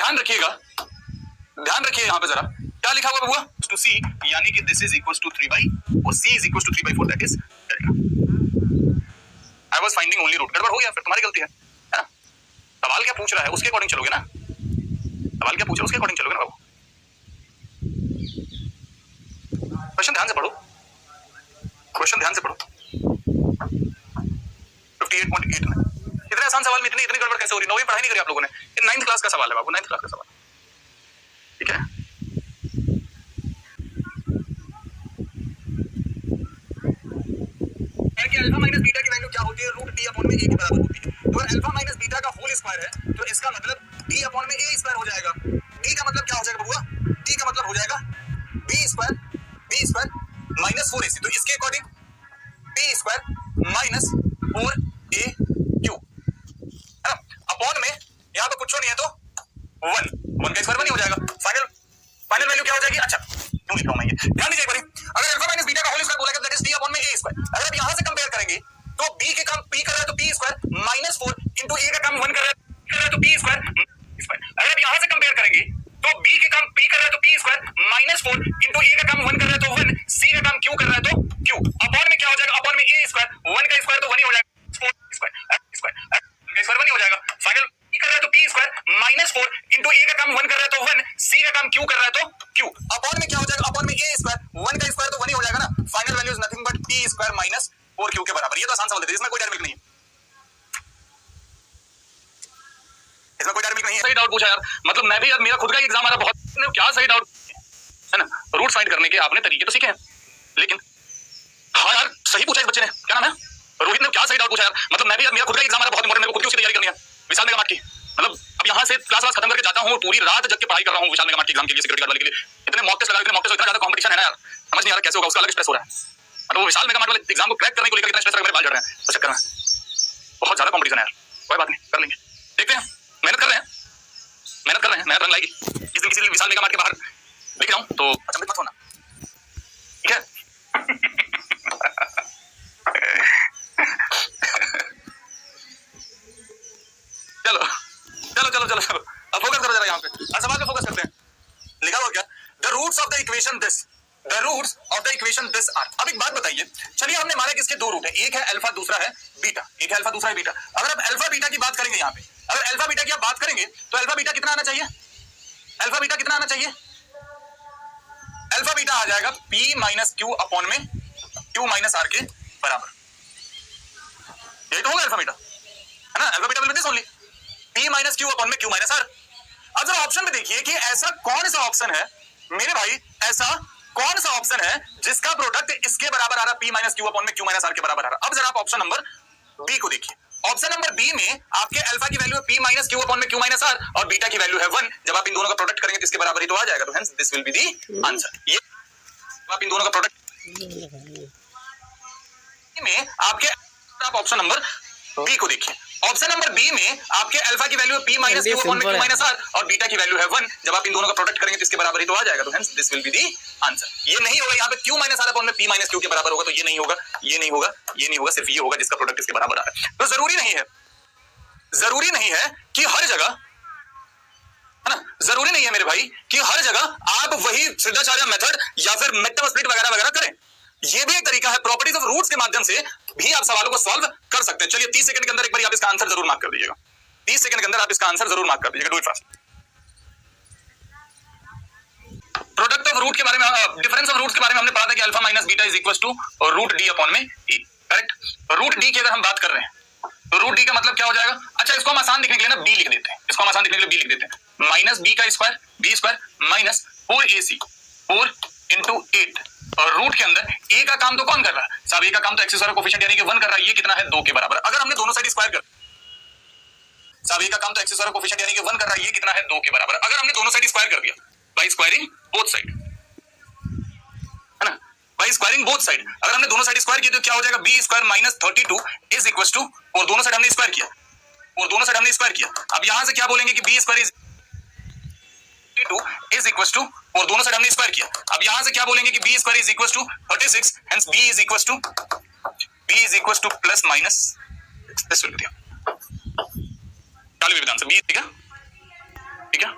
ध्यान रखिएगा, ध्यान रखिए यहाँ पे जरा क्या लिखा हुआ बबुआ, टू सी यानी कि दिस इज इक्वल टू 3 और c is equal to 3/4 that is I was finding only root. गड़बड़ हो गया, फिर तुम्हारी गलती है ना। सवाल क्या पूछ रहा है उसके अकॉर्डिंग चलोगे ना, सवाल क्या पूछ रहा है उसके अकॉर्डिंग चलोगे ना बाबू। क्वेश्चन ध्यान से पढ़ो, क्वेश्चन ध्यान से पढ़ो। 58.8 में इतने आसान सवाल में इतनी गड़बड़ कैसे हो रही है? 9वीं पढ़ाई नहीं करी आप लोगों ने, ये 9th क्लास का सवाल है बाबू, 9th क्लास का सवाल, ठीक है। कि अल्फा माइनस बीटा की वैल्यू क्या होती है, रूट डी अपॉन में ए के बराबर होती है। तो अगर अल्फा माइनस बीटा का होल स्क्वायर है तो इसका मतलब डी अपॉन में ए स्क्वायर हो जाएगा। डी का मतलब क्या हो जाएगा बबुआ, डी का मतलब हो जाएगा बी स्क्वायर माइनस 4ac। तो इसके according b square minus 4ac upon में यहाँ पे कुछ नहीं है तो 1 का स्क्वायर 1 ही हो जाएगा। फाइनल वैल्यू क्या हो जाएगी, अच्छा क्यों लिख रहा हूं मैं ये, ध्यान दीजिए एक बार। अगर अल्फा माइनस बीटा का होल स्क्वायर बोला गया दैट इज डी अपॉन में ए स्क्वायर। अगर आप यहां से कंपेयर करेंगे तो b के काम p कर रहा है तो p square minus 4 into a का काम 1 कर रहा है तो p स्क्वायर। अगर आप यहां से कंपेयर करेंगे तो b के काम p कर रहा है तो p square minus 4 into a का काम 1 कर रहा है तो 1, c का काम q कर रहा है तो q अपॉन में क्या हो जाएगा, अपॉन में a स्क्वायर 1 का स्क्वायर तो 1 ही हो जाएगा, 4 स्क्वायर हो जाएगा। फाइनल p कर रहा है तो p square minus 4 into a का काम 1 कर रहा है तो 1, c का काम q कर रहा है तो q अपॉन में क्या हो जाएगा, अपॉन में a स्क्वायर 1 का स्क्वायर तो 1 ही हो जाएगा ना। Final value is nothing but p square minus 4q के बराबर। ये तो आसान सवाल देते हैं, इसमें कोई डायरेक्ट नहीं है, इसमें कोई डायरेक्ट नहीं है। सही डाउट पूछा यार, मतलब मैं भी यार, मेरा खुद का एग्जाम आ रहा, बहुत क्या सही डाउट है ना। रूट फाइंड करने के आपने तरीके तो सीखे हैं, लेकिन हाँ यार सही पूछा इस बच्चे ने, क्या नाम है रोहित ने, क्या सही डाउट पूछा यार। मतलब मैं भी यार, मेरा खुद का एग्जाम आ रहा, बहुत इंपॉर्टेंट, मेरे को खुद की उसकी तैयारी करनी है विशाल मेगा मार्ट की। मतलब अब यहाँ से क्लास खत्म करके जाता हूँ, पूरी रात जग के पढ़ाई कर रहा हूँ विशाल मेगा मार्ट के एग्जाम के लिए, सिक्योरिटी गार्ड वाले के लिए। इतने मॉक टेस्ट लगा, इतने मॉक टेस्ट, इतना ज्यादा कंपटीशन है ना यार, समझ नहीं आ रहा कैसे होगा, उसका अलग स्ट्रेस हो रहा है। मतलब वो विशाल मेगा मार्ट वाले एग्जाम को क्रैक करने को लेकर इतना स्ट्रेस मेरे बाल झड़ रहे हैं उस चक्कर में, बहुत ज्यादा कंपटीशन है यार। कोई बात नहीं, कर लेंगे, देखते हैं, मेहनत कर रहे हैं, मेहनत रंग लाएगी। इस दिन किसी विशाल मेगा मार्ट के बाहर लेके जाऊं तो अचंभित मत होना, ठीक है। चलो चलो चलो चलो चलो, अब फोकस करो जरा यहाँ पे, सवाल पे फोकस करते हैं। लिखा हुआ क्या, the roots of the equation this, the roots of the equation this are. अब एक बात बताइए, चलिए हमने माना कि इसके दो रूट है, एक है अल्फा दूसरा है बीटा, एक है अल्फा दूसरा है बीटा। अगर आप अल्फा बीटा की बात करेंगे यहाँ पे, अगर अल्फा बीटा की आप बात करेंगे तो अल्फा बीटा कितना आना चाहिए, अल्फा बीटा कितना आना चाहिए, अल्फा बीटा आ जाएगा p माइनस क्यू अपॉन में q माइनस आर के बराबर। यही तो होगा अल्फा बीटा, है ना। Alpha beta will be this only, p minus Q upon में q माइनस आर। अब जरा ऑप्शन में देखिए कि ऐसा कौन सा ऑप्शन है मेरे भाई, ऐसा कौन सा ऑप्शन है जिसका प्रोडक्ट इसके बराबर आ रहा, p माइनस क्यू अपॉन में q माइनस आर के बराबर आ रहा। अब जरा आप ऑप्शन नंबर बी को देखिए, ऑप्शन नंबर बी में आपके अल्फा की वैल्यू है p माइनस क्यू अपॉन में q माइनस आर और बीटा की वैल्यू है 1। जब आप इन दोनों का प्रोडक्ट करेंगे तो इसके बराबर ही तो आ जाएगा, तो hence this will be the answer. ये आप इन दोनों का प्रोडक्ट में आपके, आप ऑप्शन नंबर बी को देखिए, ऑप्शन नंबर बी में आपके अल्फा की वैल्यू है p माइनस क्यू अपॉन में q माइनस आर और बीटा की वैल्यू है 1। जब आप इन दोनों का प्रोडक्ट करेंगे तो इसके बराबर ही तो आ जाएगा, तो hence this will be the answer. ये नहीं होगा यहाँ पे q माइनस आर अपॉन में p माइनस क्यू के बराबर होगा, तो ये नहीं होगा, ये नहीं होगा, ये नहीं होगा, सिर्फ ये होगा जिसका प्रोडक्ट इसके बराबर आ रहा है। तो जरूरी नहीं है, जरूरी नहीं है कि हर जगह, है ना, जरूरी नहीं है मेरे भाई कि हर जगह आप वही सिद्धाचार्य मेथड या फिर मिड-टर्म स्प्लिट वगैरह वगैरह करें। ये भी एक तरीका है, प्रॉपर्टीज ऑफ रूट्स के माध्यम से भी आप सवालों को सॉल्व कर सकते हैं। चलिए 30 सेकंड के अंदर एक बार आप इसका आंसर जरूर मार्क कर दीजिएगा, 30 सेकंड के अंदर आप इसका आंसर जरूर मार्क कर दीजिएगा, do it fast. Product of root के बारे में, डिफरेंस ऑफ रूट्स के बारे में हमने पढ़ा था कि alpha minus beta is equal to root d upon में ए, करेक्ट। रूट डी की अगर हम बात कर रहे हैं तो रूट डी का मतलब क्या हो जाएगा, अच्छा इसको हम आसान दिखने के लिए ना बी लिख देते हैं, इसको हम आसान दिखने के लिए बी लिख देते हैं, माइनस बी का square, b square minus 4ac 4 into 8। और रूट के अंदर a का काम तो कौन कर रहा है साहब, a का काम तो एक्स स्क्वायर कोफिशिएंट यानी कि 1 कर रहा है, ये कितना है 2 के बराबर। अगर हमने दोनों साइड स्क्वायर कर, साहब a का काम तो एक्स स्क्वायर कोफिशिएंट यानी कि 1 कर रहा है, ये कितना है 2 के बराबर। अगर हमने दोनों साइड स्क्वायर कर दिया बाय स्क्वायरिंग बोथ साइड, है ना, बाय स्क्वायरिंग बोथ साइड, अगर हमने दोनों साइड स्क्वायर किया तो क्या हो जाएगा, b square minus 32 is equal to, और दोनों साइड हमने स्क्वायर किया, और दोनों साइड हमने स्क्वायर किया। अब यहां से क्या बोलेंगे कि b square is equal to, और दोनों साइड हमने स्क्वायर किया। अब यहां से क्या बोलेंगे कि b square is equal to 36, hence b is equal to plus minus this will be, चलिए विधान से बी, ठीक है, ठीक है।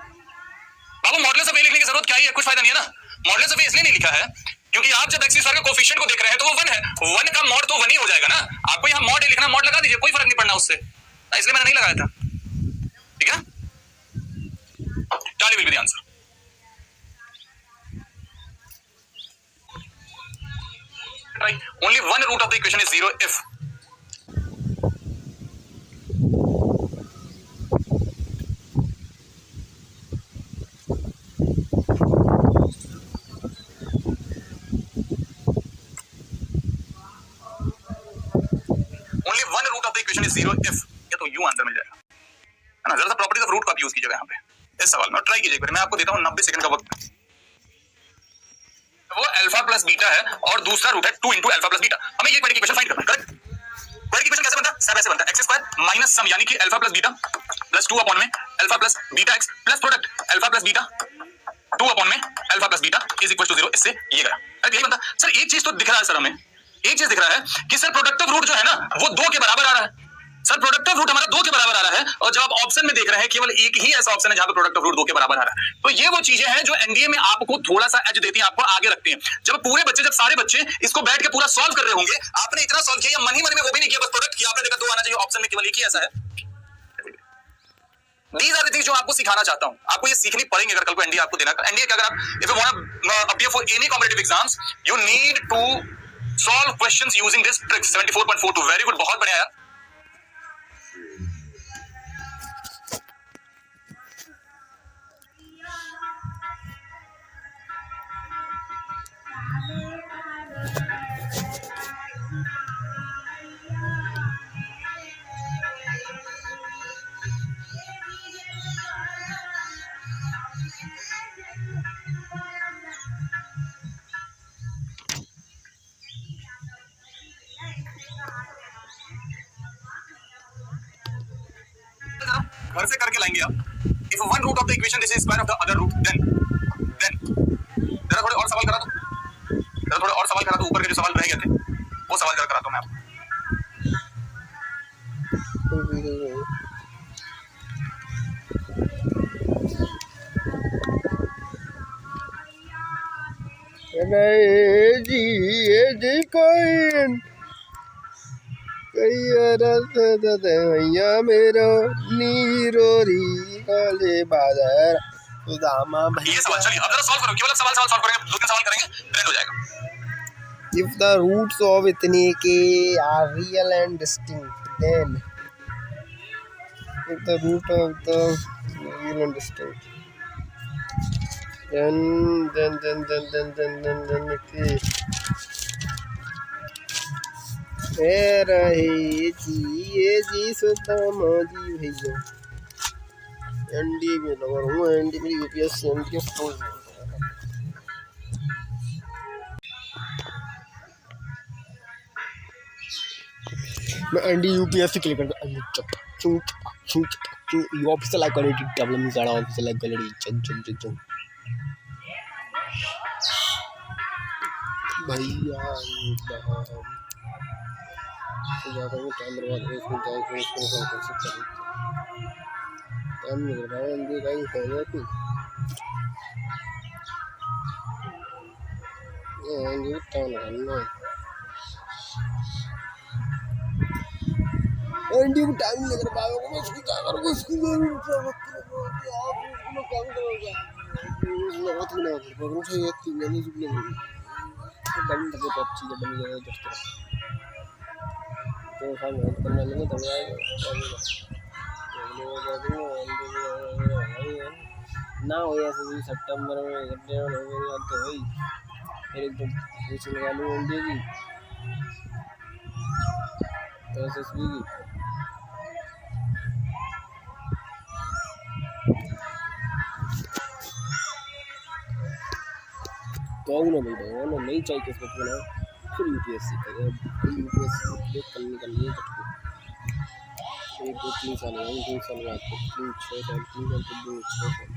बाबू मॉडुलस ऑफ ए लिखने की जरूरत क्या ही है, कुछ फायदा नहीं है ना। मॉडुलस ऑफ ए इसलिए नहीं लिखा है क्योंकि आप जब एक्स स्क्वायर के कोफिशिएंट को देख रहे हैं तो वो 1 है, 1 का मॉड तो 1 ही हो जाएगा ना। आपको यहाँ मॉड ए लिखना, मॉड लगा दीजिए, कोई फर्क नहीं पड़ना उससे, इसलिए मैंने नहीं लगाया था। ठीक है, Charlie will be the answer. Right, only one root of the equation is 0 if only one root of the equation is 0 if, या तो यू आंसर मिल जाएगा, है ना। जरा सा प्रॉपर्टीज ऑफ रूट का यूज कीजिएगा यहाँ पे इस सवाल में, ट्राई कीजिए। मैं आपको देता हूँ 90 सेकंड का वक्त। वो अल्फा प्लस बीटा है और दूसरा रूट है 2 इंटू अल्फा प्लस बीटा। हमें ये क्वाड्रेटिक इक्वेशन फाइंड करना है, करेक्ट। क्वाड्रेटिक इक्वेशन कैसे बनता है? सब ऐसे बनता है, एक्स स्क्वायर माइनस सम यानी कि alpha plus beta plus 2 upon में alpha plus beta x plus product alpha plus beta 2 upon में alpha plus beta is equal to 0। इससे ये गया। अरे यही बनता सर। एक चीज तो दिख रहा है सर, हमें एक चीज दिख रहा है कि सर प्रोडक्टिव रूट जो है ना वो 2 के बराबर आ रहा है। सर प्रोडक्टिव रूट हमारा 2 के बराबर आ रहा है और जब आप ऑप्शन में देख रहे हैं केवल एक ही ऐसा ऑप्शन है जहां पे प्रोडक्टिव रूट 2 के बराबर आ रहा है। तो ये वो चीजें हैं जो एनडीए में आपको थोड़ा सा एज देती हैं, आपको आगे रखती हैं। जब पूरे बच्चे, जब सारे बच्चे इसको बैठ के पूरा सॉल्व कर रहे होंगे, आपने इतना सॉल्व किया या मन ही मन में वो भी नहीं किया, बस प्रोडक्ट किया, आपने देखा 2 आना चाहिए, ऑप्शन में केवल एक ही ऐसा है। These are the things जो आपको सिखाना चाहता हूं, आपको ये सीखनी पड़ेंगे अगर कल को एनडीए आपको देना। एनडीए का अगर आप if you want to appear for any competitive exams you need to solve questions using this trick। 74.42 very good, बहुत बढ़िया यार। घर से करके लाएंगे आप। If one root of the equation this is square of the other root, then जरा थोड़े और सवाल करा दो, जरा थोड़े और सवाल करा दो। ऊपर के जो सवाल रह गए थे वो सवाल जरा कराता हूँ मैं आपको। जी कोई भैया मेरो नीरोरी काले बाजार सुदामा ये सवाल चलिए अब जरा सॉल्व करो, केवल सवाल सॉल्व करेंगे, 2-3 सवाल करेंगे, ट्रेंड हो जाएगा। If the roots of इतने के are real and distinct, then if the root of the real and distinct, then okay. रहे जी सुदामा जी भैया एनडी में लगा हूँ, एनडी में यूपीएससी एनडी स्कूल। मैं एनडी यूपीएससी क्लिक करता हूँ। You officer like quality development कर ऑफिसर लाइक क्वालिटी चुन भैया ज़्यादा में टाइम बर्बाद है इसमें जाए फिर इसको सॉल्व कर सकते हैं। टाइम नहीं लग रहा है एनडी का ही फायदा है। ये एनडी टाइम लगाना है, एनडी को टाइम नहीं लग रहा है। मैं इसको क्या करूँ, इसको आप उसको काम करोगे बहुत ही ना करूँ चाहिए कि मैंने जो भी बन तक तो अच्छी बन गया जिस तरह तो हम करने लगे तो आएगा ना हो ऐसे भी सितंबर में घंटे हो गए याद तो वही फिर एकदम पूछ लगा लूँ एनडी की एसएसबी की। तो ना भाई भगवान नहीं चाहिए किस्मत बनाओ फिर यूपीएससी करें, फिर यूपीएससी क्लिक करने के लिए झटको 1-2-3 साल है, 2 साल बाद 3-6 साल 3 साल तो 2-6 साल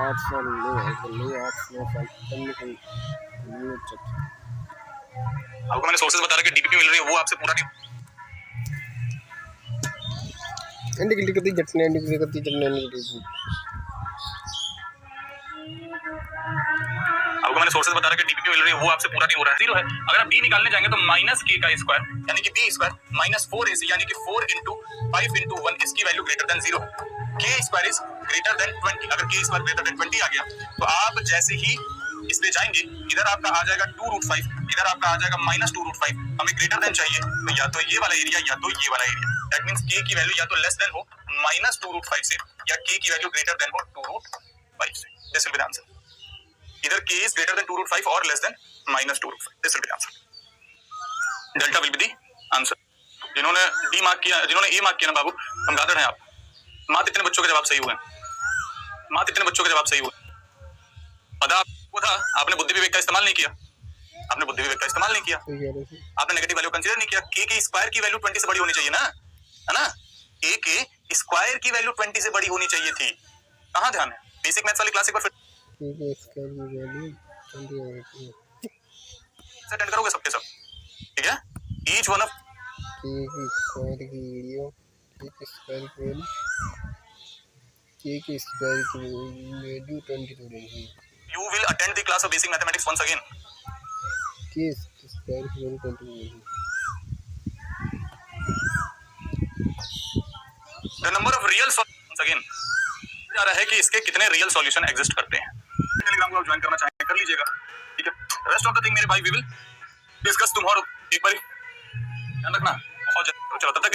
8 साल नहीं 8-9 साल करने के लिए। आपको मैंने सोर्सेज बता रहा कि डीपीपी मिल रही है वो आपसे पूरा नहीं। एनडी क्लिक करती जटने एनडी क्लिक करती जटने एनडी क्लिक आपको मैंने सोर्सेज बता रहा है कि डीपी मिल रही है, वो आपसे पूरा नहीं हो रहा है, 0 है। अगर आप डी निकालने जाएंगे तो माइनस के का स्क्वायर यानी कि बी स्क्वायर माइनस 4ac यानी कि 4 इंटू 5 इंटू 1 इसकी वैल्यू ग्रेटर देन 0 है। के स्क्वायर इज ग्रेटर देन 20। अगर के स्क्वायर ग्रेटर देन 20 आ गया तो आप जैसे ही इस पे जाएंगे, इधर आपका आ जाएगा 2√5, इधर आपका आ जाएगा माइनस 2√5। हमें ग्रेटर देन चाहिए तो या तो ये वाला एरिया या तो ये वाला एरिया। दैट मींस के की वैल्यू या तो लेस देन हो माइनस 2√5 से या के की वैल्यू ग्रेटर देन हो 2√5 से। This will be the answer. Either k is greater than 2√5 or less than minus 2√5. This will be the answer. Delta will be the answer. जिन्होंने डी मार्क किया, जिन्होंने ए मार्क किया ना बाबू, हम गादड़ हैं आप। मात्र इतने बच्चों के जवाब सही हुए, मात्र इतने बच्चों के जवाब सही हुए। पता आपको था, आपने बुद्धि विवेक का इस्तेमाल नहीं किया, आपने बुद्धि विवेक का इस्तेमाल नहीं किया, आपने नेगेटिव वैल्यू कंसीडर नहीं किया। के की स्क्वायर की वैल्यू 20 से बड़ी होनी चाहिए ना, है ना? के के स्क्वायर की वैल्यू 20 से बड़ी होनी चाहिए थी। कहाँ ध्यान है? बेसिक मैथ्स वाली क्लास एक बार फिर अटेंड करोगे सबके सब, ठीक है? ईच वन ऑफ स्क्वायर की वीडियो के स्क्वायर की value 22 you will attend the class of basic mathematics once again. के स्क्वायर की value 22 The number of real solutions again जा रहा है कि इसके कितने रियल सॉल्यूशन एग्जिस्ट करते हैं। टेलीग्राम को आप ज्वाइन करना चाहें कर लीजिएगा, ठीक है? रेस्ट ऑफ द थिंग मेरे भाई वी विल डिस्कस टुमारो। एक बार ध्यान रखना बहुत जल्दी। चलो तब तक